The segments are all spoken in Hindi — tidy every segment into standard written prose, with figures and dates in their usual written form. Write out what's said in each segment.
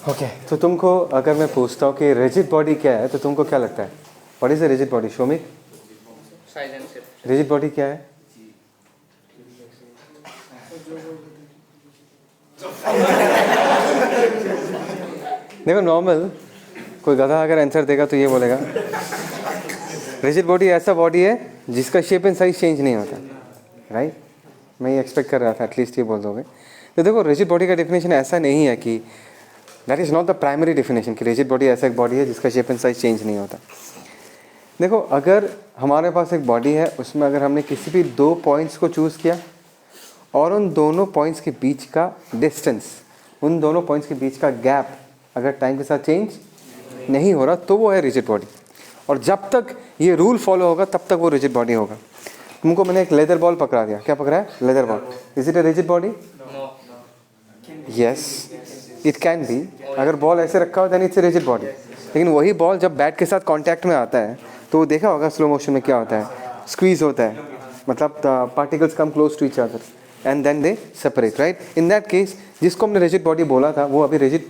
ओके तो तुमको अगर मैं पूछता हूँ कि रिजिड बॉडी क्या है तो तुमको क्या लगता है? What is a rigid body? Shomik, rigid body क्या है? देखो नॉर्मल कोई गधा अगर आंसर देगा तो ये बोलेगा रिजिड बॉडी ऐसा बॉडी है जिसका शेप एंड साइज चेंज नहीं होता, राइट? मैं ये एक्सपेक्ट कर रहा था एटलीस्ट ये बोल दोगे। तो देखो रिजिड बॉडी का डेफिनेशन ऐसा नहीं है कि that is not the primary definition कि रिजिड बॉडी ऐसा एक बॉडी है जिसका शेप एंड साइज चेंज नहीं होता। देखो अगर हमारे पास एक बॉडी है उसमें अगर हमने किसी भी दो पॉइंट्स को चूज़ किया और उन दोनों पॉइंट्स के बीच का डिस्टेंस, उन दोनों पॉइंट्स के बीच का गैप अगर टाइम के साथ चेंज नहीं हो रहा तो वो है रिजिड बॉडी। और जब तक ये रूल फॉलो होगा तब तक वो रिजिड बॉडी होगा। तुमको मैंने एक लेदर बॉल पकड़ा दिया, क्या पकड़ा है? Leather ball. Is it a rigid body? Yes it can be. अगर बॉल ऐसे रखा हो then it's a rigid body. लेकिन वही बॉल जब बैट के साथ कांटेक्ट में आता है तो वो देखा होगा स्लो मोशन में क्या होता है, स्क्वीज होता है, मतलब the particles come close to each other and then they separate, right? In that case जिसको हमने रिजिड बॉडी बोला था वो अभी रिजिड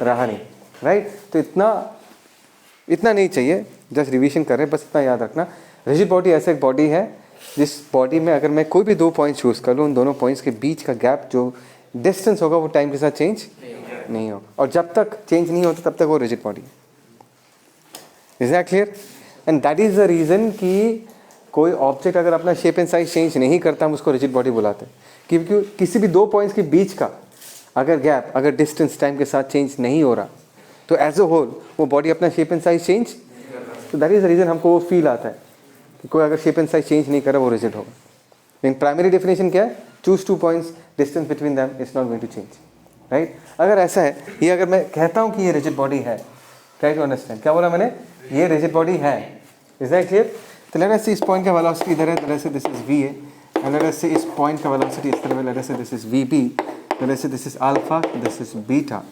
रहा नहीं, राइट? तो इतना नहीं चाहिए, जस्ट रिवीजन कर रहे हैं, बस इतना याद रखना। रिजिड बॉडी ऐसा एक बॉडी है जिस बॉडी में अगर मैं कोई भी दो पॉइंट चूज़ कर लूँ उन दोनों पॉइंट्स के बीच का गैप जो डिस्टेंस होगा वो टाइम के साथ चेंज नहीं होगा, और जब तक चेंज नहीं होता तब तक वो रिजिड बॉडी है। Is that clear? And that is the reason कि कोई ऑब्जेक्ट अगर अपना शेप एंड साइज चेंज नहीं करता हम उसको रिजिड बॉडी बुलाते हैं, क्योंकि किसी भी दो पॉइंट्स के बीच का अगर गैप, अगर डिस्टेंस टाइम के साथ चेंज नहीं हो रहा तो एज अ होल वो बॉडी अपना शेप एंड साइज चेंज, तो दैट इज़ द रीज़न हमको वो फील आता है कि कोई अगर शेप एंड साइज चेंज नहीं करे वो रिजिड होगा। लेकिन प्राइमरी डेफिनेशन क्या है? Choose two points, distance between them is not going to change, right? अगर ऐसा है, ये अगर मैं कहता हूँ कि ये रिजिड बॉडी है, ट्राई टू अंडरस्टैंड, क्या बोला मैंने? ये रिजिड बॉडी है। Is that clear? तो लेट अस से इस पॉइंट का वेलोसिटी इधर है, let us say this is V A, and let us से इस पॉइंट का वेलोसिटी इस तरफ है, let us say this is V B, let us say this is alpha, this is beta.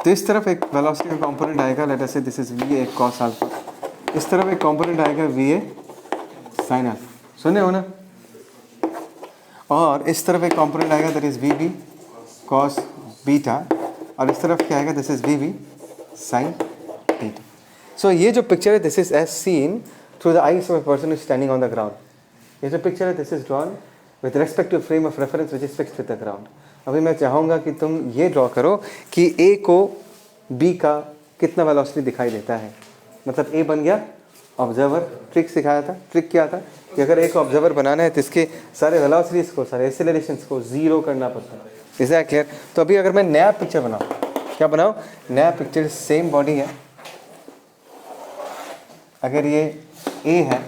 तो इस तरफ एक वेलोसिटी का कंपोनेंट आएगा, late us say this is we A cos alpha, इस तरफ एक कंपोनेंट आएगा वी ए साइन अल्फा, सुने हो ना? और इस तरफ एक कंपोनेंट आएगा that is V B cos beta, और इस तरफ क्या आएगा? This is V B sine beta. So ये जो पिक्चर है this is as seen through the eyes of a person is standing on the ground. ये जो पिक्चर है this is drawn with respect to frame of reference which is fixed with the ground. अभी मैं चाहूँगा कि तुम ये ड्रॉ करो कि ए को बी का कितना वेलोसिटी दिखाई देता है। मतलब ए बन गया ऑब्जर्वर। ट्रिक सिखाया था, ट्रिक क्या था कि अगर एक ऑब्जर्वर बनाना है तो इसके सारे वेलोसिटीज को, सारे एक्सेलरेशंस को जीरो करना पड़ता है। Is that clear? तो अभी अगर मैं नया पिक्चर बनाऊँ, क्या बनाऊँ? नया पिक्चर, सेम बॉडी है, अगर ये ए है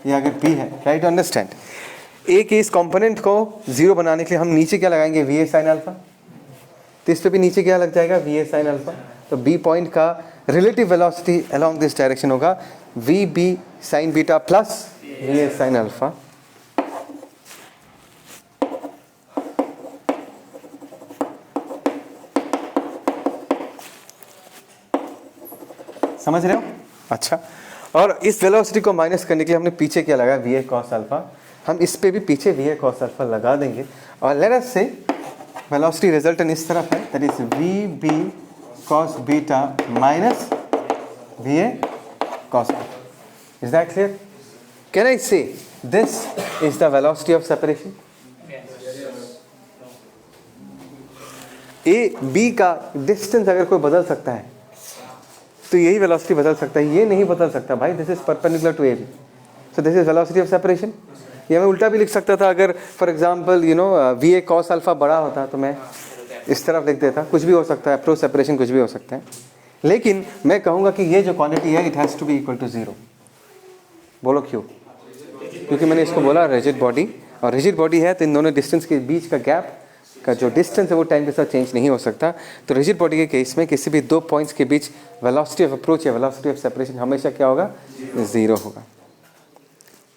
या अगर बी है, ट्राई टू अंडरस्टैंड। ए के इस कंपोनेंट को जीरो बनाने के लिए हम नीचे क्या लगाएंगे? V A sine alpha. तो इस पे भी नीचे क्या लग जाएगा? V A sine alpha. तो बी पॉइंट का relative velocity along this direction होगा V B sine beta plus V A sine alpha. समझ रहे हो? अच्छा, और इस वेलोसिटी को माइनस करने के लिए हमने पीछे क्या लगाया? We A cos alpha. हम इस पे भी पीछे वी ए कॉस अल्फा लगा देंगे, और लेट अस से वेलोसिटी रिजल्टेंट इस तरफ है, that is V B cos beta minus V A cos alpha. Is that clear? Can I say this is the velocity of separation? A B का डिस्टेंस अगर कोई बदल सकता है तो यही वेलोसिटी बदल सकता है, ये नहीं बदल सकता भाई। This is perpendicular to A B, so this is velocity of separation. ये मैं उल्टा भी लिख सकता था, अगर for example you know V A cos alpha बड़ा होता तो मैं इस तरफ लिख देता, कुछ भी हो सकता है, अप्रोच सेपरेशन कुछ भी हो सकता है। लेकिन मैं कहूँगा कि ये जो क्वांटिटी है it has to be equal to zero. बोलो क्यों? क्योंकि मैंने इसको बोला रिजिड बॉडी, और रिजिड बॉडी है तो इन दोनों डिस्टेंस के बीच का गैप का जो डिस्टेंस है वो टाइम के साथ चेंज नहीं हो सकता। तो रिजिड बॉडी के केस में किसी भी दो पॉइंट्स के बीच वेलोसिटी ऑफ अप्रोच या वेलोसिटी ऑफ सेपरेशन हमेशा क्या होगा? जीरो होगा।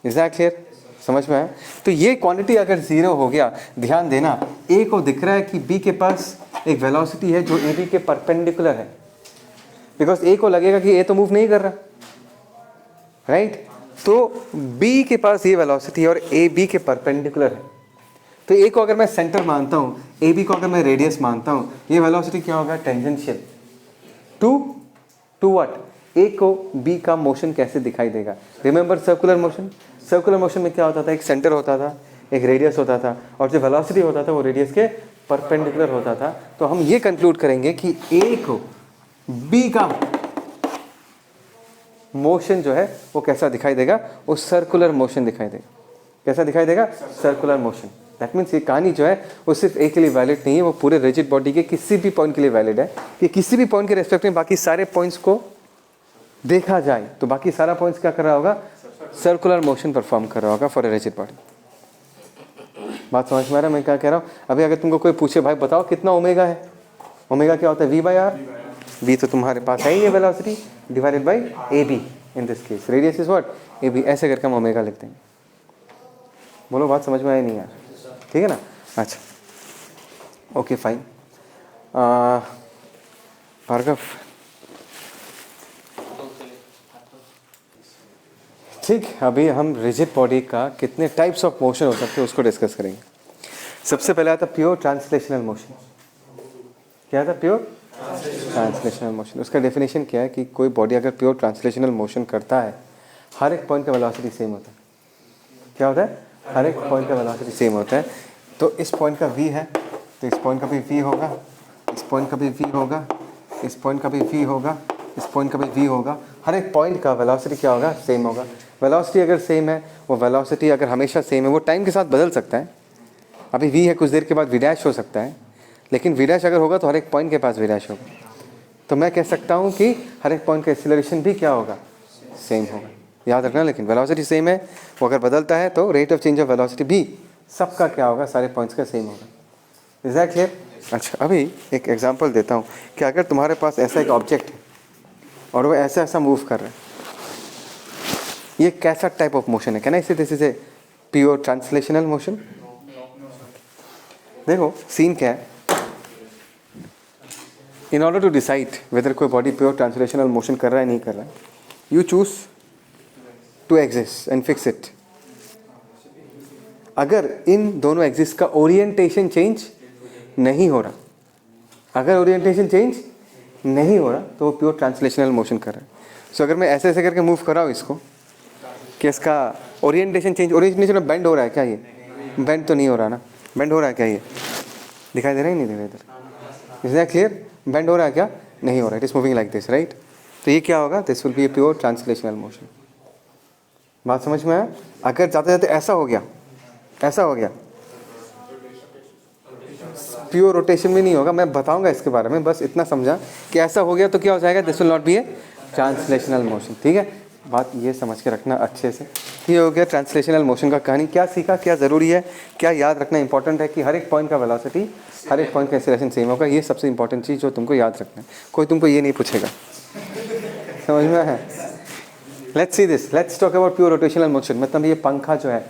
Is that clear? समझ में आया? तो ये क्वांटिटी अगर जीरो हो गया, ध्यान देना, ए को दिख रहा है कि बी के पास एक वेलोसिटी है जो ए बी के परपेंडिकुलर है, बिकॉज ए को लगेगा कि ए तो मूव नहीं कर रहा, राइट? तो बी के पास ये वेलोसिटी है और ए बी के परपेंडिकुलर है। तो ए को अगर मैं सेंटर मानता हूँ, ए बी को अगर मैं रेडियस मानता हूँ, ये वेलोसिटी क्या होगा? टेंजेंशियल। टू व्हाट, ए को बी का मोशन कैसे दिखाई देगा। Remember circular motion, circular motion में क्या होता था, एक सेंटर होता था, एक रेडियस होता था, और जो वेलोसिटी होता था वो रेडियस के परपेंडिकुलर होता था। तो हम ये कंक्लूड करेंगे कि ए को बी का मोशन जो है वो कैसा दिखाई देगा, वो सर्कुलर मोशन दिखाई देगा। कैसा दिखाई देगा, सर्कुलर मोशन। दैट मीन्स ये कहानी जो है वो सिर्फ एक के लिए वैलिड नहीं है, वो पूरे रिजिड बॉडी के किसी भी पॉइंट के लिए वैलिड है कि किसी भी पॉइंट के रेस्पेक्ट में बाकी सारे पॉइंट्स को देखा जाए तो बाकी सारा पॉइंट्स क्या कर रहा होगा, सर्कुलर मोशन परफॉर्म कर रहा होगा फॉर ए रिजिड बॉडी। बात समझ में आ रहा है मैं क्या कह रहा हूँ। अभी अगर तुमको कोई पूछे भाई बताओ कितना ओमेगा है, ओमेगा क्या होता है, वी बाई आर। वी तो तुम्हारे पास है ही है, velocity divided by A B, in this case radius is what, A B. ऐसे करके हम ओमेगा लिखते हैं। बोलो बात समझ में आई नहीं यार, ठीक है ना। अच्छा ओके फाइन। भार्गव ठीक, अभी हम रिजिड बॉडी का कितने टाइप्स ऑफ मोशन हो सकते हैं उसको डिस्कस करेंगे। सबसे पहले आता प्योर ट्रांसलेशनल मोशन। क्या था प्योर ट्रांसलेशनल मोशन? उसका डेफिनेशन क्या है कि कोई बॉडी अगर प्योर ट्रांसलेशनल मोशन करता है, हर एक पॉइंट का वेलोसिटी सेम होता है। क्या होता है, हर एक पॉइंट का वेलोसिटी सेम होता है। तो इस पॉइंट का v है तो इस पॉइंट का भी v होगा, इस पॉइंट का भी v होगा, इस पॉइंट का भी v होगा, इस पॉइंट का भी v होगा। हर एक पॉइंट का वेलोसिटी क्या होगा, सेम होगा। वेलोसिटी अगर सेम है, वो वेलोसिटी अगर हमेशा सेम है, वो टाइम के साथ बदल सकता है। अभी v है, कुछ देर के बाद v डैश हो सकता है, लेकिन v डैश अगर होगा तो हर एक पॉइंट के पास v डैश होगा। तो मैं कह सकता हूँ कि हर एक पॉइंट का एक्सीलरेशन भी क्या होगा, सेम होगा। याद रखना, लेकिन वेलोसिटी सेम है, वो अगर बदलता है तो rate of change of velocity भी सबका क्या होगा, सारे पॉइंट्स का सेम होगा। Is that clear? अच्छा अभी एक एग्जांपल देता हूँ कि अगर तुम्हारे पास ऐसा एक ऑब्जेक्ट है और वो ऐसा ऐसा मूव कर रहा है, ये कैसा टाइप ऑफ मोशन है? Can I say this is a pure translational motion? देखो सीन क्या है, in order to decide whether कोई बॉडी प्योर ट्रांसलेशनल मोशन कर रहा है नहीं कर रहा है, you choose two axis and fix it. अगर इन दोनों एक्सिस का ओरिएंटेशन चेंज नहीं हो रहा, अगर ओरिएंटेशन चेंज नहीं हो रहा तो वो प्योर ट्रांसलेशनल मोशन कर रहा है। सो अगर मैं ऐसे ऐसे करके मूव कर रहा हूँ इसको, कि इसका ओरिएंटेशन चेंज, ओरिएंटेशन में बेंड हो रहा है क्या? ये बेंड तो नहीं हो रहा ना, बेंड हो रहा है क्या? ये दिखाई दे रहा है नहीं दे रहा इधर? Is that clear? बेंड हो रहा है क्या? नहीं हो रहा, it is moving like this, right? तो ये क्या होगा, this will be A pure translational motion. बात समझ में आया? अगर जाते जाते ऐसा हो गया, ऐसा हो गया, प्योर रोटेशन भी नहीं होगा, मैं बताऊंगा इसके बारे में, बस इतना समझा कि ऐसा हो गया तो क्या हो जाएगा, this will not be A translational motion. ठीक है, बात ये समझ के रखना अच्छे से। ये हो गया ट्रांसलेशनल मोशन का कहानी। क्या सीखा, क्या ज़रूरी है, क्या याद रखना इंपॉर्टेंट है कि हर एक पॉइंट का वेलोसिटी, हर एक पॉइंट का एक्सीलरेशन सेम होगा। ये सबसे इंपॉर्टेंट चीज़ जो तुमको याद रखना है, कोई तुमको ये नहीं पूछेगा। समझ में है? Let's see this, let's talk about pure rotational motion. मतलब ये पंखा जो है,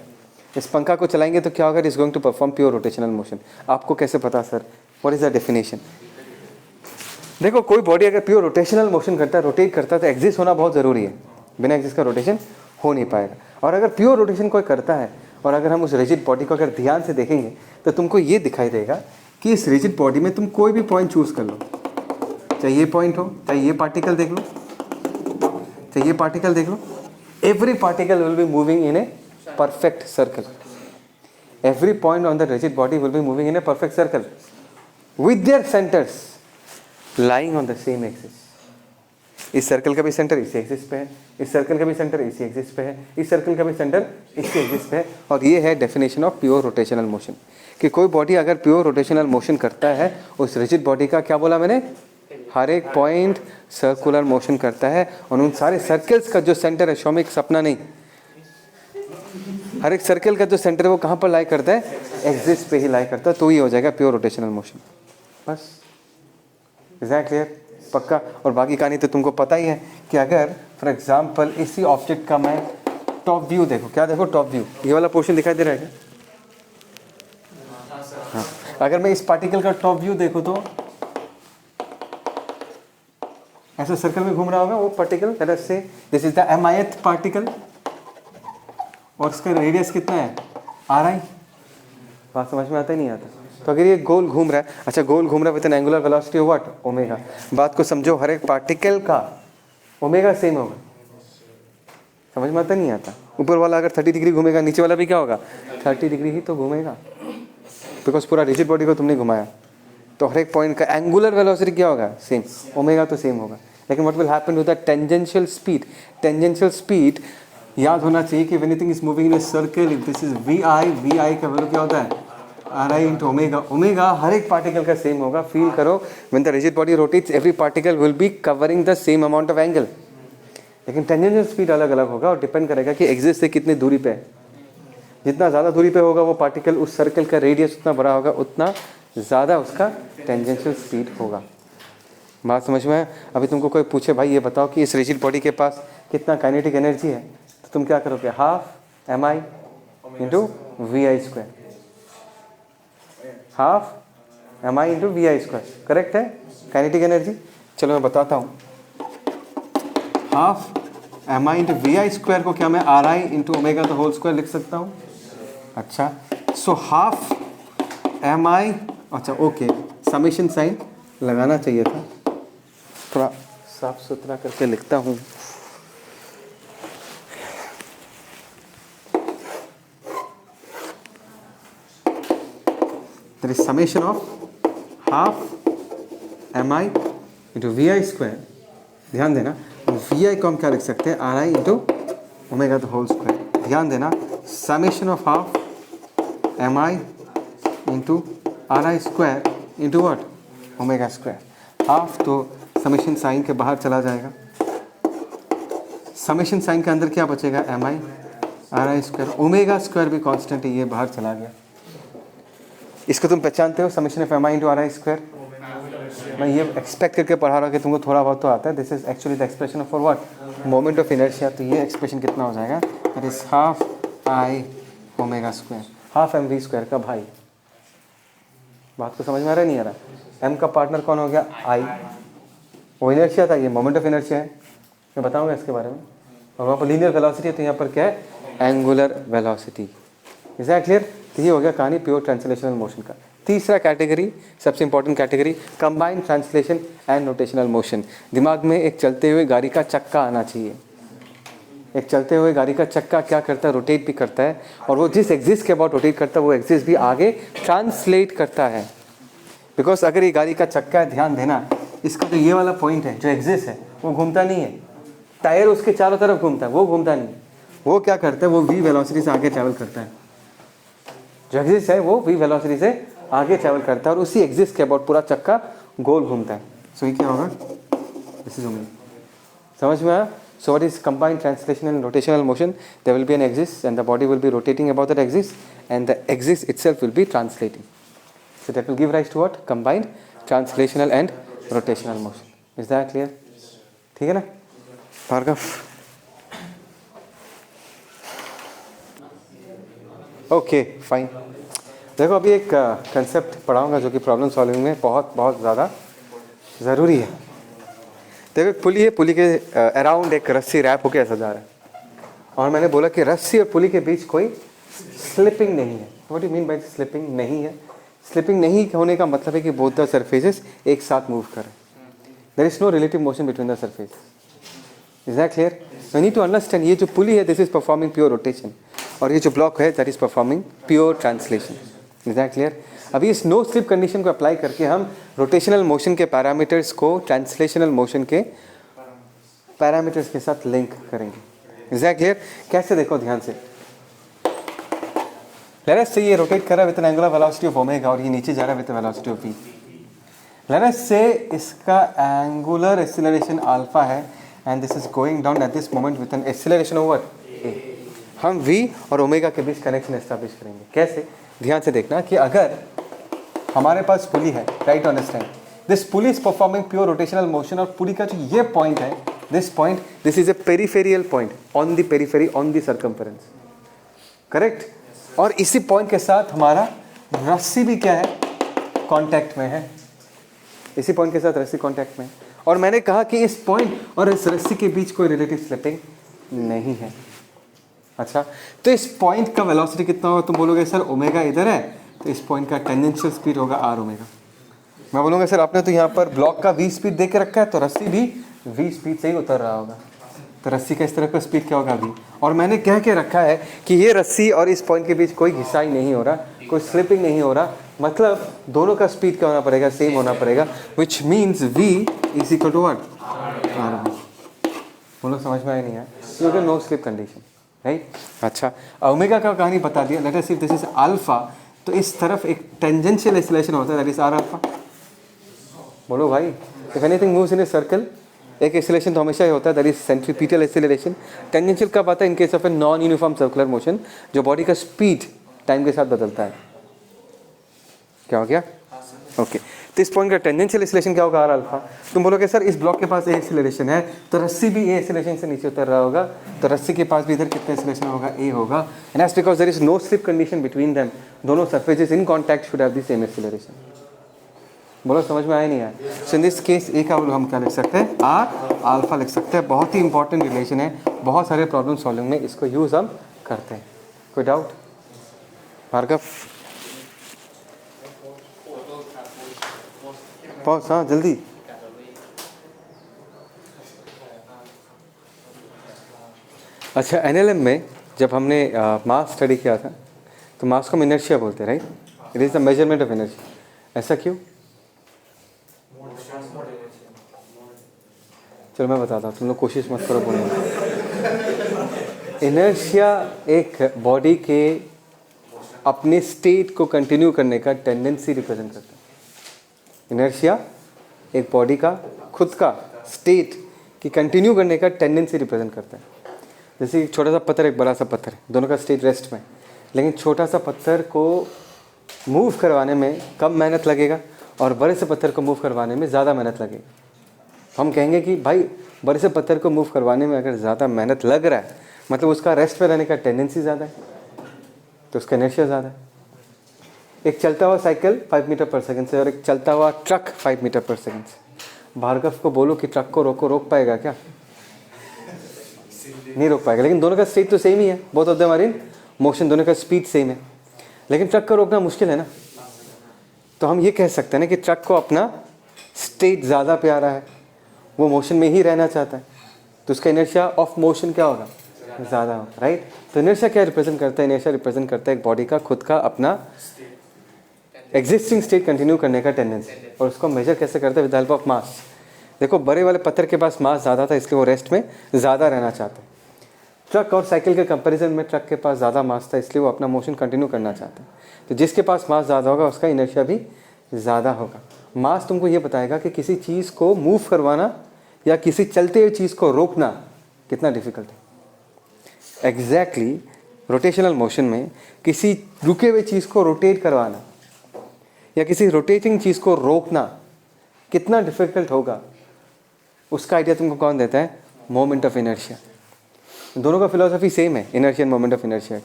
इस पंखा को चलाएंगे तो क्या होगा, it is going to perform pure rotational motion. आपको कैसे पता sir, what is the definition? देखो कोई बॉडी अगर प्योर रोटेशनल मोशन करता है, रोटेट करता है, तो एक्सिस होना बहुत ज़रूरी है। बिना एक्सिस का रोटेशन हो नहीं पाएगा। और अगर प्योर रोटेशन कोई करता है और अगर हम उस रिजिड बॉडी को अगर ध्यान से देखेंगे तो तुमको ये दिखाई देगा कि इस रिजिड बॉडी में तुम कोई भी पॉइंट चूज कर लो, चाहे ये पॉइंट हो, चाहे ये पार्टिकल देख लो, चाहे ये पार्टिकल देख लो, every particle will be moving in a perfect circle. Every point on the rigid body will be moving in a perfect circle with their centers lying on the same axis. इस सर्कल का भी सेंटर इसी एक्सिस पे है, इस सर्कल का भी सेंटर इसी एक्सिस पे है, इस सर्कल का भी सेंटर इसी एक्सिस पे है। और ये है definition of pure rotational motion, कि कोई बॉडी अगर प्योर रोटेशनल मोशन करता है, उस रिजिड बॉडी का क्या बोला मैंने, हर एक पॉइंट सर्कुलर मोशन करता है। और उन सारे सर्कल्स का जो सेंटर है, शौमिक सपना नहीं, हर एक सर्कल का जो सेंटर है वो कहाँ पर लाई करता है, एक्सिस पे ही लाई करता है। तो ये हो जाएगा प्योर रोटेशनल मोशन। बस, इज दैट क्लियर? पक्का? और बाकी कहानी तो तुमको पता ही है कि अगर फॉर एग्जांपल इसी ऑब्जेक्ट का मैं टॉप व्यू देखो, क्या देखो, टॉप व्यू, ये वाला पोर्शन दिखाई दे रहा है क्या? हाँ, अगर मैं इस पार्टिकल का टॉप व्यू देखो तो ऐसा सर्कल में घूम रहा होगा वो particle. Late us say this is the mith particle और इसका रेडियस कितना है, RI। बात समझ में आता ही नहीं आता? तो अगर ये गोल घूम रहा है, अच्छा गोल घूम रहा है with an angular velocity of what, omega. बात को समझो, हर एक पार्टिकल का ओमेगा सेम होगा। समझ में आता नहीं आता? ऊपर वाला अगर 30 डिग्री घूमेगा, नीचे वाला भी क्या होगा, 30 डिग्री ही तो घूमेगा, बिकॉज पूरा रिजिड बॉडी को तुमने घुमाया। तो हर एक पॉइंट का एंगुलर वेलोसिटी क्या होगा, सेम, ओमेगा तो सेम होगा। लेकिन what will happen to the tangential speed, tangential speed याद होना चाहिए कि anything is moving in a circle, if this is V I का वैल्यू क्या होता है, R I into omega. Omega हर एक पार्टिकल का सेम होगा। फील करो, when the rigid body rotates every particle will be covering the same amount of angle, लेकिन टेंजेंशियल स्पीड अलग अलग होगा और डिपेंड करेगा कि एक्सिस से कितनी दूरी पे है। जितना ज़्यादा दूरी पे होगा वो पार्टिकल, उस सर्कल का रेडियस उतना बड़ा होगा, उतना ज़्यादा उसका टेंजेंशियल स्पीड होगा। बात समझ में है? अभी तुमको कोई पूछे भाई ये बताओ कि इस रिजिड बॉडी के पास कितना काइनेटिक एनर्जी है, तो तुम क्या करोगे, half M I into V I square, half M I into V I square, correct है काइनेटिक एनर्जी। चलो मैं बताता हूँ, half M I into V I square को क्या मैं R I into omega the whole square लिख सकता हूँ। अच्छा, सो हाफ एम आई, अच्छा ओके, समेशन साइन लगाना चाहिए था, थोड़ा साफ सुथरा करके लिखता हूँ। There is summation of half mi into vi square, ध्यान देना vi को हम क्या लिख सकते हैं, ri into omega the whole square. ध्यान देना, summation of half mi into ri square into what, omega square. Half तो समेशन साइन के बाहर चला जाएगा, समेशन साइन के अंदर क्या बचेगा, mi ri square, omega square भी कांस्टेंट है, ये बाहर चला गया। इसको तुम पहचानते हो, summation of M I into R I square. मैं ये एक्सपेक्ट करके पढ़ा रहा हूँ कि तुमको थोड़ा बहुत तो आता है। This is actually the expression for what, moment of inertia. तो ये एक्सप्रेशन कितना हो जाएगा, that is half I omega square, half M V square का भाई। बात को समझ में आ रहा है नहीं आ रहा? एम का पार्टनर कौन हो गया, आई, वो इनर्शिया था, ये मोमेंट ऑफ इनर्शिया है, मैं बताऊँगा इसके बारे में। और वहाँ पर लीनियर वेलोसिटी है, तो यहाँ पर क्या है, angular velocity. Is that clear? तो ये हो गया कहानी प्योर ट्रांसलेशनल मोशन का। तीसरा कैटेगरी, सबसे important category, combined translation and rotational motion. दिमाग में एक चलते हुए गाड़ी का चक्का आना चाहिए। एक चलते हुए गाड़ी का चक्का क्या करता है, रोटेट भी करता है, और वो जिस एक्सिस के अबाउट रोटेट करता है वो एक्सिस भी आगे ट्रांसलेट करता है। बिकॉज अगर ये गाड़ी का चक्का है, ध्यान देना, इसका जो ये वाला पॉइंट है, जो एक्सिस है, वो घूमता नहीं है, टायर उसके चारों तरफ घूमता है, वो घूमता नहीं। वो क्या करता है, वो वी वेलोसिटी से आगे ट्रैवल करता है। जो एक्सिस है वो वी वेलोसिटी से आगे ट्रैवल करता है, और उसी एक्सिस के अबाउट पूरा चक्का गोल घूमता है। सो ये क्या होगा, दिस इज ओमेगा। समझ में आया? So what is combined translational and rotational motion? There will be an axis and the body will be rotating about that axis, and the axis itself will be translating. So that will give rise to what, combined translational and rotational motion. Is that clear? ठीक है ना भार्गव? Okay fine. देखो अभी एक कंसेप्ट पढ़ाऊंगा जो कि प्रॉब्लम सॉल्विंग में बहुत बहुत ज़्यादा ज़रूरी है। देखो एक पुली है, पुली के अराउंड एक रस्सी रैप होकर ऐसा जा रहा है, और मैंने बोला कि रस्सी और पुली के बीच कोई स्लिपिंग नहीं है। What do you mean by slipping नहीं है? स्लिपिंग नहीं होने का मतलब है कि बोथ द सरफेसेस एक साथ मूव करें। There is no relative motion between the surface. Is that clear? You need to understand, ये जो पुली है this is performing pure rotation, और ये जो ब्लॉक है that is performing pure translation. Is that clear? अभी इस नो स्लिप कंडीशन को अप्लाई करके हम रोटेशनल मोशन के पैरामीटर्स को ट्रांसलेशनल मोशन के पैरामीटर्स के साथ लिंक करेंगे। Is that clear? कैसे, देखो ध्यान से। लेट अस से ये रोटेट कर रहा है with an angular velocity of omega, और ये नीचे जा रहा है विद velocity of V. Let us say इसका एंगुलर एक्सीलरेशन अल्फा है, and this is going down at this moment with an acceleration over A. हम v और ओमेगा के बीच कनेक्शन एस्टैब्लिश करेंगे। कैसे? ध्यान से देखना कि अगर हमारे पास पुली है, right, understand, this pulley is performing pure rotational motion, और पुली का जो ये पॉइंट है, this point, this is A peripheral point on the periphery on the circumference, correct? और इसी पॉइंट के साथ हमारा रस्सी भी क्या है, कांटेक्ट में है। इसी पॉइंट के साथ रस्सी कांटेक्ट में है, और मैंने कहा कि इस पॉइंट और इस रस्सी के बीच कोई रिलेटिव स्लिपिंग नहीं है। अच्छा, तो इस पॉइंट का वेलोसिटी कितना होगा? तुम बोलोगे सर ओमेगा इधर है, तो इस पॉइंट का टेंजेंशियल स्पीड होगा आर ओमेगा। मैं बोलूँगा सर आपने तो यहाँ पर ब्लॉक का v स्पीड दे के रखा है, तो रस्सी भी v स्पीड से ही उतर रहा होगा, तो रस्सी का इस तरह का स्पीड क्या होगा v। और मैंने कह के रखा है कि ये रस्सी और इस पॉइंट के बीच कोई घिसाई नहीं हो रहा, कोई स्लिपिंग नहीं हो रहा, मतलब दोनों का स्पीड क्या होना पड़ेगा, सेम होना पड़ेगा, which means v is equal to what, बोलो समझ में आया नहीं है, क्योंकि नो स्लिप कंडीशन, राइट। अच्छा, ओमेगा का कहानी बता दिया। Let us see this is alpha, तो इस तरफ एक टेंजेंशियल एक्सीलरेशन होता है, दैट इज आर अल्फा। बोलो भाई, if anything moves in a circle, एक एक्सीलरेशन तो हमेशा ही होता है, that is centripetal acceleration. Tangential कब आता है? In case of a non uniform circular motion, जो बॉडी का स्पीड टाइम के साथ बदलता है। क्या हो गया? ओके, तो इस पॉइंट का टेंजेंशियल एक्सीलरेशन क्या होगा, आर अल्फा। तुम बोलोगे सर इस ब्लॉक के पास ए एक्सीलरेशन है, तो रस्सी भी ए एक्सीलरेशन से नीचे उतर रहा होगा, तो रस्सी के पास भी इधर कितना एक्सीलरेशन होगा, ए होगा, and that's because there is no slip condition between them. दोनों surfaces in contact should have the same acceleration. बोलो समझ में आया नहीं आया? सो इन दिस केस ए का हम क्या लिख सकते हैं, आर अल्फा लिख सकते हैं। बहुत ही इंपॉर्टेंट रिलेशन है, बहुत सारे प्रॉब्लम सॉल्विंग में इसको यूज हम करते हैं। कोई डाउट भार्गव? पॉज, हाँ जल्दी। अच्छा, एनएलएम में जब हमने मास स्टडी किया था, तो मास को हम इनर्शिया बोलते हैं, right. It is the measurement of energy. ऐसा क्यों? चलो मैं बताता हूँ, तुम लोग कोशिश मत करो बोलने। इनर्शिया एक बॉडी के अपने स्टेट को कंटिन्यू करने का टेंडेंसी रिप्रेजेंट करता है। इनर्शिया एक बॉडी का खुद का स्टेट की कंटिन्यू करने का टेंडेंसी रिप्रेजेंट करता है। जैसे एक छोटा सा पत्थर, एक बड़ा सा पत्थर, दोनों का स्टेट रेस्ट में, लेकिन छोटा सा पत्थर को मूव करवाने में कम मेहनत लगेगा और बड़े से पत्थर को मूव करवाने में ज़्यादा मेहनत लगेगा। हम कहेंगे कि भाई बड़े से पत्थर को मूव करवाने में अगर ज़्यादा मेहनत लग रहा है, मतलब उसका रेस्ट में रहने का टेंडेंसी ज़्यादा है, तो उसका इनर्शिया ज़्यादा है। एक चलता हुआ साइकिल 5 मीटर पर सेकंड से और एक चलता हुआ ट्रक 5 मीटर पर सेकंड से, भार्गव को बोलो कि ट्रक को रोक पाएगा क्या? नहीं रोक पाएगा, लेकिन दोनों का स्टेट तो सेम ही है, both of them are in motion, दोनों का स्पीड सेम है, लेकिन ट्रक को रोकना मुश्किल है ना। तो हम ये कह सकते हैं ना कि ट्रक को अपना स्टेट ज़्यादा प्यारा है, वो मोशन में ही रहना चाहता है, तो उसका इनर्शिया ऑफ मोशन क्या होगा, ज़्यादा होगा, राइट। तो इनर्शिया क्या रिप्रेजेंट करता है? इनर्शिया रिप्रेजेंट करता है एक बॉडी का खुद का अपना एग्जिस्टिंग स्टेट कंटिन्यू करने का टेंडेंसी, और उसको मेजर कैसे करते हैं? With help of mass. देखो बड़े वाले पत्थर के पास मास ज़्यादा था, इसलिए वो रेस्ट में ज़्यादा रहना चाहते हैं। ट्रक और साइकिल के कंपैरिजन में ट्रक के पास ज़्यादा मास था, इसलिए वो अपना मोशन कंटिन्यू करना चाहते हैं। तो जिसके पास मास ज़्यादा होगा उसका इनर्शिया भी ज़्यादा होगा। मास तुमको ये बताएगा कि किसी चीज़ को मूव करवाना या किसी चलते हुए चीज़ को रोकना कितना डिफिकल्ट है। एग्जैक्टली रोटेशनल मोशन में किसी रुके हुए चीज़ को रोटेट करवाना या किसी रोटेटिंग चीज़ को रोकना कितना डिफिकल्ट होगा, उसका आइडिया तुमको कौन देता है? Moment of inertia. दोनों का फिलॉसफी सेम है, inertia end moment of inertia.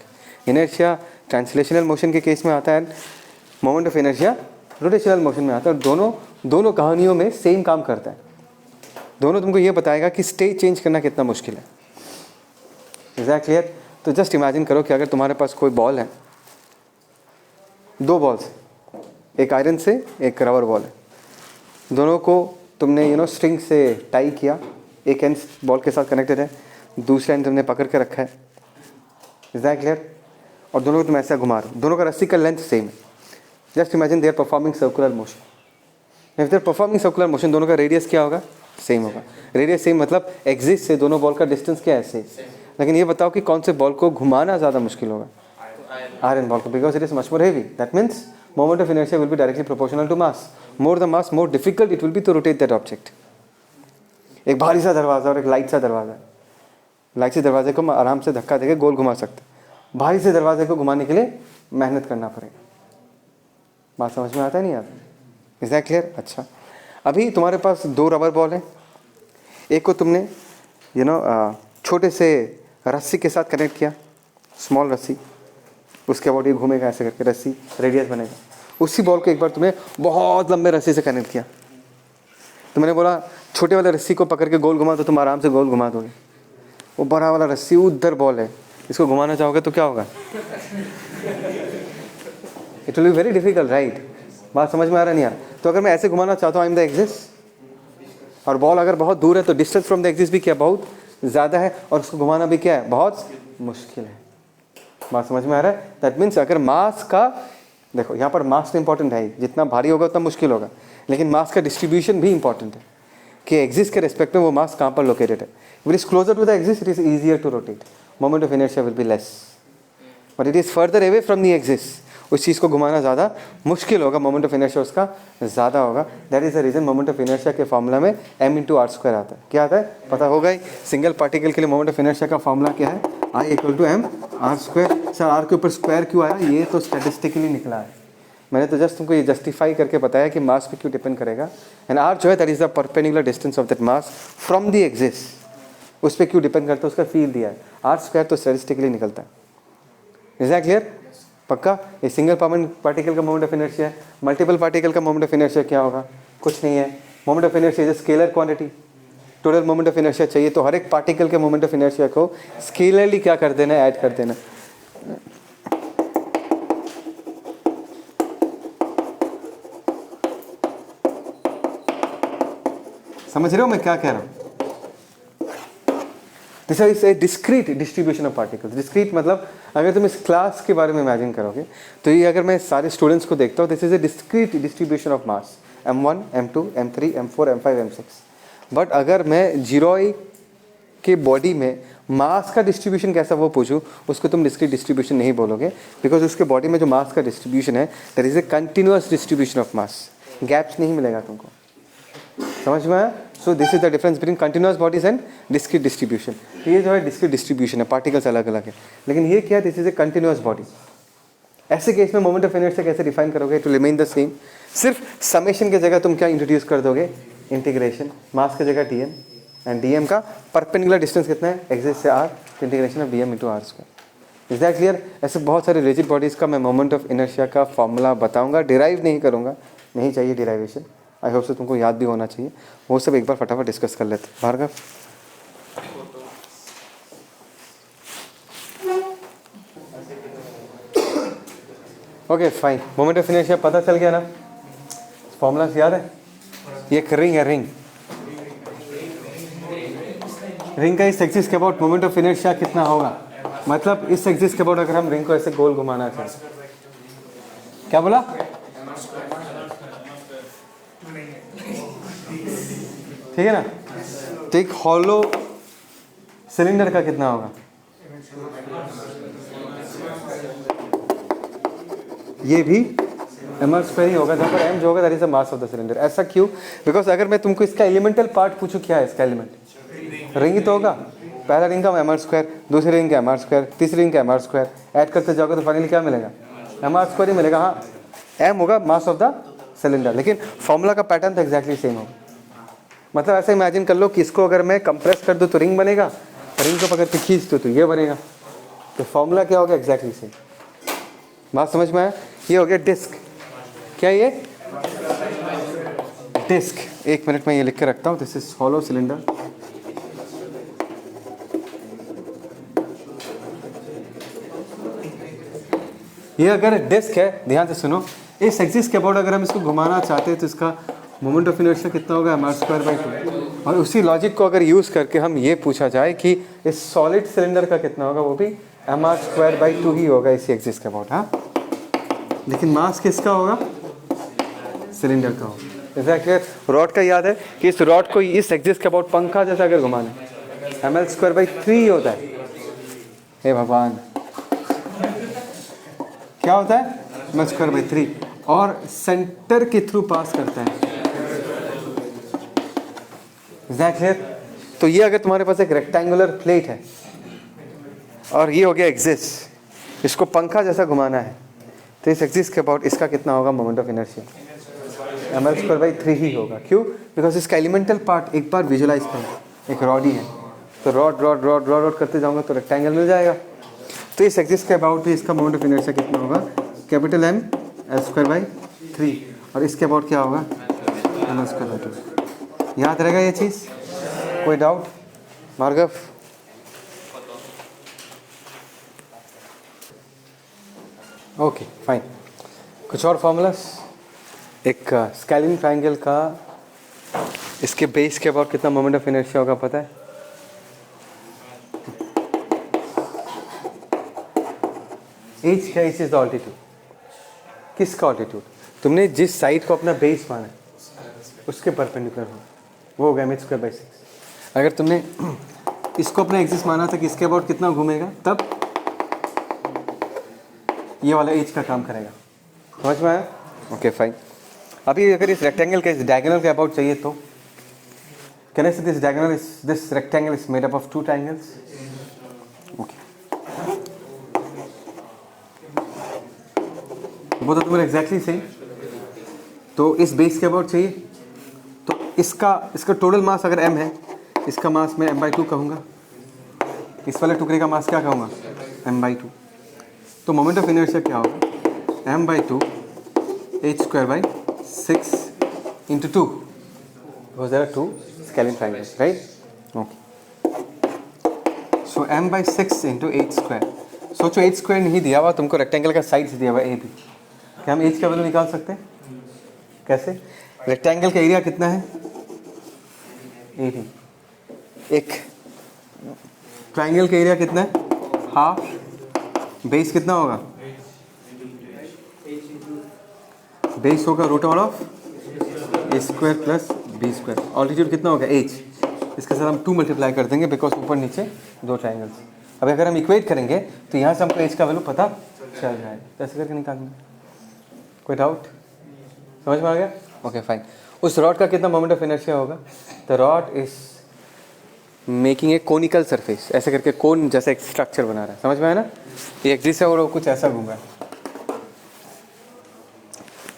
Inertia translational motion के केस में आता है, moment of inertia rotational motion में आता है, और दोनों कहानियों में सेम काम करता है। दोनों तुमको ये बताएगा कि स्टेट चेंज करना कितना मुश्किल है। Is clear? तो जस्ट इमेजिन करो कि अगर तुम्हारे पास कोई बॉल है, 2 बॉल्स, एक आयरन से एक रबर बॉल है, दोनों को तुमने स्ट्रिंग से टाई किया, एक एंड बॉल के साथ कनेक्टेड है, दूसरा एंड तुमने पकड़ के रखा है। Is that clear? और दोनों को तुम ऐसा घुमा रहे हो, दोनों का रस्सी का लेंथ सेम है। Just imagine they are performing circular motion. If they are performing circular motion, दोनों का रेडियस क्या होगा? सेम होगा। रेडियस सेम मतलब एग्जिस्ट से दोनों बॉल का डिस्टेंस क्या है? सेम। लेकिन ये बताओ कि कौन से बॉल को घुमाना ज़्यादा मुश्किल होगा? आयरन बॉल को, because it is much more heavy. That means moment of inertia will be directly proportional to mass. More the mass, more difficult it will be to rotate that object. एक भारी सा दरवाज़ा और एक लाइट सा दरवाज़ा। लाइट से दरवाजे को आराम से धक्का देके गोल घुमा सकते, भारी से दरवाजे को घुमाने के लिए मेहनत करना पड़ेगा। बात समझ में आता है नहीं आता? Is that clear? अच्छा, अभी तुम्हारे पास 2 रबर बॉल हैं, एक को तुमने छोटे से रस्सी के साथ कनेक्ट किया, स्मॉल रस्सी, उसके बाद ये घूमेगा ऐसे करके, रस्सी रेडियस बनेगा। उसी बॉल को एक बार तुम्हें बहुत लंबे रस्सी से कनेक्ट किया, तो मैंने बोला छोटे वाले रस्सी को पकड़ के गोल घुमा तो तुम आराम से गोल घुमा दोगे। वो बड़ा वाला रस्सी उधर बॉल है, इसको घुमाना चाहोगे तो क्या होगा? It will be very difficult, right? बात समझ में आ रहा नहीं यार? तो अगर मैं ऐसे घुमाना चाहता हूँ, आई एम द एक्सिस, और बॉल अगर बहुत दूर है तो डिस्टेंस फ्रॉम द एक्सिस भी क्या बहुत ज़्यादा है, और उसको घुमाना भी क्या है, बहुत मुश्किल है। बात समझ में आ रहा है? दैट मीन्स अगर मास का, देखो यहाँ पर मास तो इंपॉर्टेंट है, जितना भारी होगा उतना मुश्किल होगा, लेकिन मास का डिस्ट्रीब्यूशन भी इंपॉर्टेंट है कि एक्सिस के रेस्पेक्ट में वो मास कहाँ पर लोकेटेड है। It is closer to the axis, it is easier to rotate, moment of inertia will be less, but it is further away from the axis, उस चीज़ को घुमाना ज़्यादा मुश्किल होगा, मोमेंट ऑफ इनर्शिया उसका ज़्यादा होगा। That is the reason moment of inertia के फॉर्मूला में m/r² आता है। क्या आता है पता होगा ही, सिंगल पार्टिकल के लिए मोमेंट ऑफ इनर्शिया का फॉर्मूला क्या है, I = m/r²। सर आर के ऊपर स्क्वायर क्यों आया, ये तो स्टैटिस्टिकली निकला है, मैंने तो जस्ट तुमको ये जस्टिफाई करके बताया कि मास पे क्यों डिपेंड करेगा। एंड आर जो है that is the perpendicular distance of that mass from the axis, उस पर क्यों डिपेंड करता है, उसका फील दिया है। r² तो स्टैटिस्टिकली निकलता है। Is that clear? पक्का? ये सिंगल पार्टिकल का मोमेंट ऑफ इनर्शिया है, मल्टीपल पार्टिकल का मोमेंट ऑफ इनर्शिया क्या होगा, कुछ नहीं है। Moment of inertia is scalar quantity, total moment of inertia चाहिए तो हर एक पार्टिकल के मोमेंट ऑफ इनर्शिया को स्केलरली क्या कर देना, ऐड कर देना। समझ रहे हो मैं क्या कह रहा हूँ? This is A discrete distribution of particles. Discrete मतलब अगर तुम इस क्लास के बारे में इमेजिन करोगे तो ये अगर मैं सारे स्टूडेंट्स को देखता हूँ, this is A discrete distribution of mass, m1 m2 m3 m4 m5 m6। But अगर मैं जीरोई के बॉडी में मास का डिस्ट्रीब्यूशन कैसा वो पूछूं, उसको तुम डिस्क्रीट डिस्ट्रीब्यूशन नहीं बोलोगे, बिकॉज उसके बॉडी में जो मास का डिस्ट्रीब्यूशन है that is a continuous distribution of mass, gaps नहीं मिलेगा तुमको। समझ में आया? सो this is the difference between continuous bodies and discrete distribution. ये जो है डिस्क्रीट डिस्ट्रीब्यूशन है, पार्टिकल्स अलग अलग है, लेकिन ये क्या है, this is A continuous body. ऐसे केस में मोमेंट ऑफ इनर्शिया कैसे डिफाइन करोगे, टू रिमेन द सेम, सिर्फ समेशन की जगह तुम क्या इंट्रोड्यूस कर दोगे, इंटीग्रेशन, मास की जगह dm, एंड dm का परपेंडिकुलर डिस्टेंस कितना है, एक्सिस से r, integration of dm/r²। Is that clear? ऐसे बहुत सारे रिजिड बॉडीज का मैं मोमेंट ऑफ इनर्शिया का फॉर्मूला बताऊंगा, डिराइव नहीं करूंगा, नहीं चाहिए डिराइवेशन। आई होप से तुमको याद भी होना चाहिए, वो सब एक बार फटाफट डिस्कस कर लेते। Bhargav, okay fine, moment of inertia पता चल गया ना, फॉर्मूला याद है? ये एक रिंग है, रिंग का इस एक्सिस के अबाउट मोमेंट ऑफ इनर्शिया कितना होगा, मतलब इस एक्सिस के अबाउट अगर हम रिंग को ऐसे गोल घुमाना चाहें, क्या बोला, ठीक है ना? तो एक हॉलो सिलेंडर का कितना होगा, ये भी m/² ही होगा, जहाँ पर m जो होगा that is the mass of the cylinder. ऐसा क्यों? बिकॉज अगर मैं तुमको इसका एलिमेंटल पार्ट पूछूं, क्या है इसका एलिमेंट, रिंग ही तो होगा। पहला रिंग का m/², दूसरी रिंग का m/², तीसरी रिंग का m/², ऐड करते जाओगे तो फाइनली क्या मिलेगा, m/² ही मिलेगा। हाँ, m होगा मास ऑफ द सिलेंडर, लेकिन फॉर्मूला का पैटर्न तो एक्जैक्टली सेम होगा। मतलब ऐसा इमेजिन कर लो कि इसको अगर मैं कंप्रेस कर दूँ तो रिंग बनेगा, रिंग को पकड़ के खींच दो तो ये बनेगा, तो फॉर्मूला क्या होगा, एक्जैक्टली सेम। बात समझ में आया? ये हो गया डिस्क। क्या ये डिस्क, एक मिनट में ये लिख के रखता हूँ, दिस इज हॉलो सिलेंडर। ये अगर डिस्क है, ध्यान से सुनो, इस एक्सिस के अबाउट अगर हम इसको घुमाना चाहते हैं तो इसका मोमेंट ऑफ इनर्शिया कितना होगा, m/²/2। और उसी लॉजिक को अगर यूज़ करके हम ये पूछा जाए कि इस सॉलिड सिलेंडर का कितना होगा, वो भी m/²/2 ही होगा इसी एक्सिस के अबाउट। हाँ, लेकिन मास किसका होगा, सिलेंडर का होगा। एग्जैक्टली, रॉड का याद है कि इस रॉड को इस एक्सिस के अबाउट पंखा जैसा अगर घुमाना, ml²/3 होता है। हे भगवान, क्या होता है, ml²/3, और सेंटर के थ्रू पास करता है। एग्जैक्टली, तो ये अगर तुम्हारे पास एक रेक्टेंगुलर प्लेट है और ये हो गया एक्सिस, इसको पंखा जैसा घुमाना है, तो इस एक्सिस के अबाउट इसका कितना होगा मोमेंट ऑफ इनर्शिया, ml²/3 ही होगा। क्यों? बिकॉज इसका एलिमेंटल पार्ट एक बार विजुलाइज करो, एक रॉड ही है, तो rod rod rod rod rod करते जाऊंगा तो रेक्टेंगल मिल जाएगा। तो इस एक्सिस के अबाउट भी इसका मोमेंट ऑफ इनर्शिया कितना होगा, कैपिटल M l²/3, और इसके अबाउट क्या होगा, ml²/2। याद रहेगा ये चीज़? कोई डाउट भार्गव? ओके फाइन, कुछ और फॉर्मूलास? एक स्केलिन ट्रायंगल का इसके बेस के अबाउट कितना मोमेंट ऑफ इनर्शिया होगा पता है? एच का एच इज द ऑल्टीट्यूड. किसका ऑल्टीट्यूड? तुमने जिस साइड को अपना बेस माना है उसके परपेंडिकुलर हो, वो होगा एम एच स्क्वायर बाई 6. अगर तुमने इसको अपना एक्सिस माना था कि इसके अबाउट कितना घूमेगा, तब ये वाला एच का काम करेगा. समझ में आया? Okay fine. अभी अगर इस रेक्टेंगल के डायगोनल के अबाउट चाहिए तो can I say this rectangle is made up of 2 triangles. Okay, वो तो तुम्हें एग्जैक्टली सेम. तो इस बेस के अबाउट चाहिए तो इसका टोटल मास अगर m है, इसका मास मैं m/2 कहूँगा, इस वाले टुकड़े का मास क्या कहूँगा? m/2. तो मोमेंट ऑफ इनर्शिया क्या होगा? m/2 h square by 6 into 2, because there are 2 scalene triangles, right? Okay, so m/6 into h square. सोचो h स्क्वायर नहीं दिया हुआ तुमको, रेक्टेंगल का साइड्स दिया हुआ a b. क्या हम h का वैल्यू निकाल सकते हैं? कैसे? रेक्टेंगल का एरिया कितना है? a b. एक ट्रायंगल का एरिया कितना है? हाफ. बेस कितना होगा? बेस होगा root over of A square plus B square. Altitude कितना होगा? h. इसके साथ हम 2 मल्टीप्लाई कर देंगे बिकॉज ऊपर नीचे 2 ट्रायंगल्स. अब अगर हम इक्वेट करेंगे तो यहाँ से हमको h का वैल्यू पता चल जाएगा. ऐसे करके निकालेंगे. कोई डाउट? समझ में आ गया? Okay fine. उस रॉड का कितना मोमेंट ऑफ इनर्शिया होगा? The rod is making a conical surface. ऐसे करके कोन जैसा एक स्ट्रक्चर बना रहा है. समझ में आया ना? ये एक्सिस है और वो कुछ ऐसा घूम रहा है.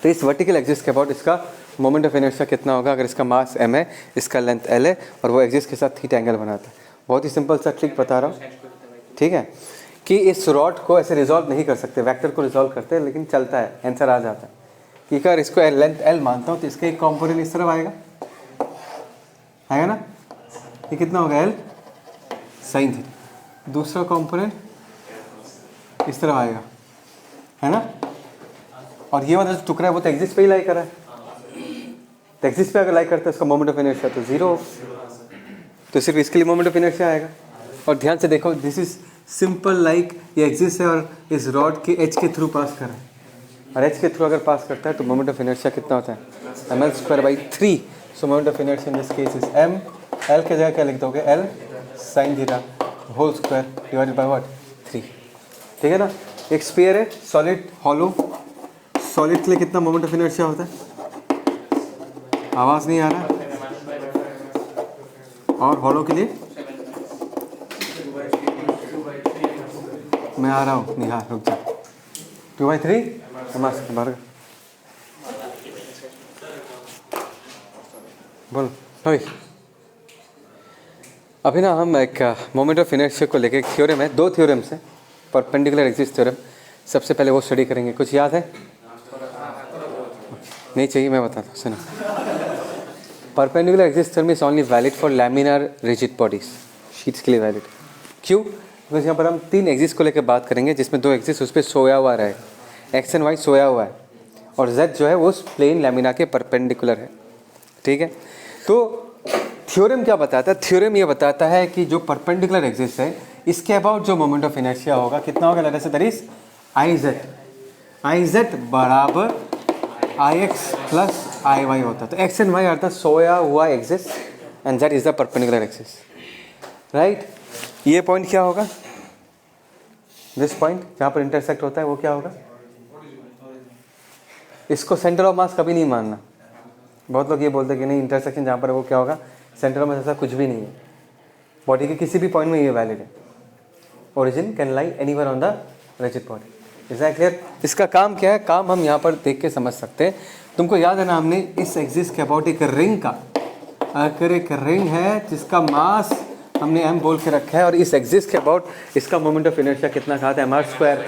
तो इस वर्टिकल एक्सिस के अबाउट इसका मोमेंट ऑफ इनर्शिया कितना होगा? अगर इसका मास m है, इसका लेंथ l है और वो एक्सिस के साथ थीटा एंगल बनाता है. बहुत ही सिंपल सा ट्रिक बता रहा हूँ, ठीक है? कि इस रॉड को ऐसे रिजॉल्व नहीं कर सकते, वेक्टर को रिजॉल्व करते हैं, लेकिन चलता है, आंसर आ जाता है. कि अगर इसको लेंथ l मानता हूँ तो इसका एक कॉम्पोनेंट इस तरफ आएगा ना? ये कितना होगा? l sine theta. दूसरा कॉम्पोनेंट इस तरफ आएगा, है ना? और ये वाला जो टुकड़ा है वो तो एक्सिस पे ही लाई कर रहा है. तो एक्सिस पे अगर लाई करता है इसका मोमेंट ऑफ इनर्शिया तो 0, तो सिर्फ इसके लिए मोमेंट ऑफ इनर्शिया आएगा. और ध्यान से देखो, दिस इज सिंपल लाइक ये एक्सिस है और इस रॉड के एच के थ्रू पास कर रहा है. और एच के थ्रू अगर पास करता है तो मोमेंट ऑफ इनर्शिया कितना होता है? ml square by 3. So moment of inertia in this case is m. l के जगह क्या लिख दोगे? l sine theta whole square divided by what? 3. ठीक है ना? एक स्फीयर है, सॉलिड, हॉलो. सॉलिड के लिए कितना मोमेंट ऑफ इनर्शिया होता है? आवाज़ नहीं आ रहा. और हॉलो के लिए? मैं आ रहा हूँ निहार, रुक जा. 2/3 बाहर बोलो भाई. अभी ना हम एक मोमेंट ऑफ इनर्शिया को लेके एक थ्योरम है, 2 थ्योरम्स हैं, परपेंडिकुलर एक्सिस थ्योरम. सबसे पहले वो स्टडी करेंगे. कुछ याद है? नहीं चाहिए, मैं बताता हूँ, सुनो. Perpendicular axis theorem is only valid for laminar rigid bodies. Sheets के लिए वैलिड. क्यों? बिकॉज यहाँ पर हम 3 एक्सिस को लेकर बात करेंगे जिसमें 2 एक्सिस उस पर सोया हुआ रहे. एक्स एंड वाई सोया हुआ है और जेड जो है वो उस प्लेन लैमिना के परपेंडिकुलर है. ठीक है? तो थ्योरम क्या बताता है? थ्योरम ये बताता है कि जो परपेंडिकुलर एक्सिस है इसके अबाउट जो मोमेंट ऑफ इनर्शिया होगा कितना होगा? जैसे दैट इज आई जेड बराबर I x plus I Y होता है. तो X and Y are the सोया हुआ axis and Z is the perpendicular axis, right? ये पॉइंट क्या होगा? दिस पॉइंट जहाँ पर इंटरसेक्ट होता है वो क्या होगा? इसको सेंटर ऑफ मास कभी नहीं मानना. बहुत लोग ये बोलते हैं कि नहीं, इंटरसेक्शन जहाँ पर है वो क्या होगा? Centre of mass. ऐसा कुछ भी नहीं है. बॉडी के किसी भी पॉइंट में ये वैलिड है. Origin can lie anywhere on the rigid body. Is that clear? इसका काम क्या है? काम हम यहाँ पर देख के समझ सकते हैं. तुमको याद है ना, हमने इस एक्सिस के अबाउट एक रिंग का, अगर एक रिंग है जिसका मास हमने m बोल के रखा है और इस एक्सिस के अबाउट इसका मोमेंट ऑफ इनर्शिया कितना कहा था? mr स्क्वायर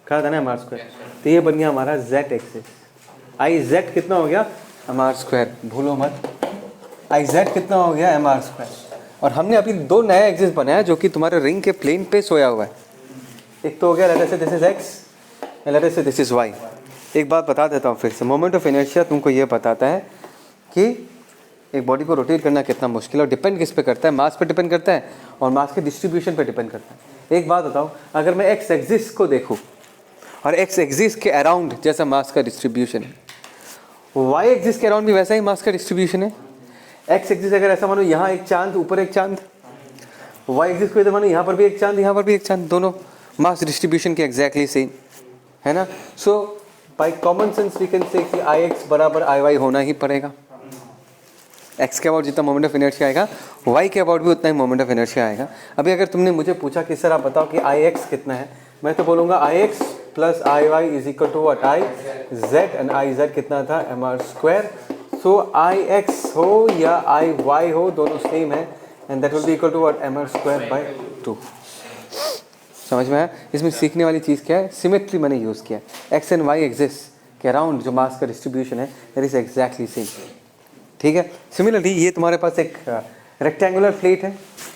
कहा था ना, mr स्क्वायर. तो ये बन गया हमारा z एक्सिस. आई जेड कितना हो गया? mr square. भूलो मत, आई जेड कितना हो गया? mr square. और हमने अभी 2 नया एक्सिस बनाया जो कि तुम्हारे रिंग के प्लेन पे सोया हुआ है. एक तो हो गया late us say this is x, late us say this is y. एक बात बता देता हूँ फिर से, मोमेंट ऑफ इनर्शिया तुमको ये बताता है कि एक बॉडी को रोटेट करना कितना मुश्किल है, और डिपेंड किस पे करता है, मास पे डिपेंड करता है और मास के डिस्ट्रीब्यूशन पे डिपेंड करता है। एक बात बताओ, अगर मैं एक्स एक्सिस को देखूँ और एक्स एक्सिस के अराउंड जैसा मास का डिस्ट्रीब्यूशन है, वाई एक्सिस के अराउंड भी वैसा ही मास का डिस्ट्रीब्यूशन है। एक्स एक्सिस अगर ऐसा मानो यहाँ एक चांद ऊपर एक चांद, वाई एक्सिस को इधर मानो यहाँ पर भी एक चांद यहाँ पर भी एक चांद, दोनों मास डिस्ट्रीब्यूशन के एग्जैक्टली सेम है ना। So by common sense we can say कि आई एक्स बराबर आई वाई होना ही पड़ेगा। एक्स के अबाउट जितना मोमेंट ऑफ इनर्शिया आएगा, वाई के अबाउट भी उतना ही मोमेंट ऑफ इनर्शिया आएगा। अभी अगर तुमने मुझे पूछा कि सर आप बताओ कि आई एक्स कितना है, मैं तो बोलूँगा I x plus I Y is equal to what I Z, and I Z कितना था M R square. So I X हो या आई वाई हो दोनों सेम है, and that will be equal to what M R square by 2। समझ में आया? इसमें सीखने वाली चीज़ क्या है, सिमेट्री मैंने यूज़ किया। एक्स एंड वाई एक्सिस के अराउंड जो मास का डिस्ट्रीब्यूशन है दैट इज एग्जैक्टली सेम। ठीक है। सिमिलरली ये तुम्हारे पास एक रेक्टेंगुलर प्लेट है,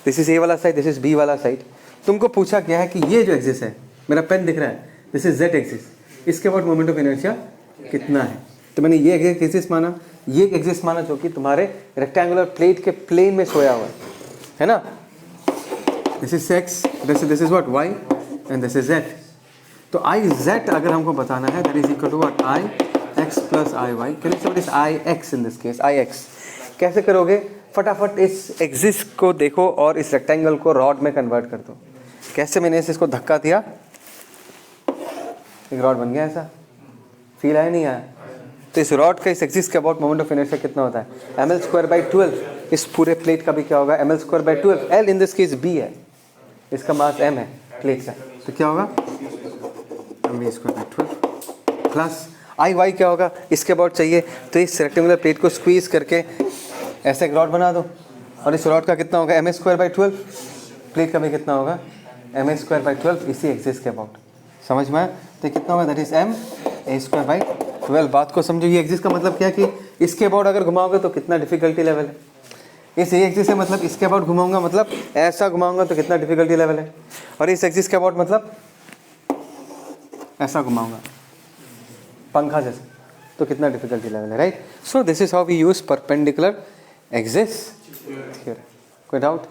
दिस इज ए वाला साइड, दिस इज बी वाला साइड। तुमको पूछा गया है कि ये जो एक्सिस है, मेरा पेन दिख रहा है, दिस इज जेड एक्सिस, इसके बाद मोमेंट ऑफ इनर्शिया कितना है। तो मैंने ये एक्सिस माना, ये एक्सिस माना जो कि तुम्हारे रेक्टेंगुलर प्लेट के प्लेन में सोया हुआ है ना। This is x, this is what y, and this is z. तो आई जेड अगर हमको बताना है that is equal to what i x plus I y. Can you say what is i x in this case, i x कैसे करोगे, फटाफट इस एक्सिस को देखो और इस रेक्टेंगल को रॉड में कन्वर्ट कर दो। कैसे मैंने इसको धक्का दिया, एक रॉड बन गया, ऐसा फील आया नहीं आया। तो इस रॉड का इस एक्सिस के अबाउट मोमेंट ऑफ इनर्शिया कितना होता है, एम एल स्क्वायर बाई 12। इस पूरे प्लेट का भी क्या होगा, M L square by 12। L in this case B है, इसका मास एम है प्लेट का, तो क्या होगा M B square by 12 plus I Y क्या होगा, इसके अबाउट चाहिए। तो इस रेक्टेंगुलर प्लेट को स्क्वीज करके ऐसे एक रॉड बना दो, और इस रॉड का कितना होगा M A square by 12, plate का भी कितना होगा एम ए स्क्वायर बाई 12 इसी एक्सिस के अबाउट। समझ में आया? तो कितना होगा that is M A square by 12। बात को समझो, ये एक्सिस का मतलब क्या है कि इसके अबाउट अगर घुमाओगे तो कितना डिफिकल्टी लेवल है। इस एक्सिस से मतलब इसके अबाउट घुमाऊंगा मतलब ऐसा घुमाऊंगा तो कितना डिफिकल्टी लेवल है, और इस एक्सिस के अबाउट मतलब ऐसा घुमाऊंगा पंखा जैसे, तो कितना डिफिकल्टी लेवल है, right. So this is how we use perpendicular axis theorem. कोई डाउट?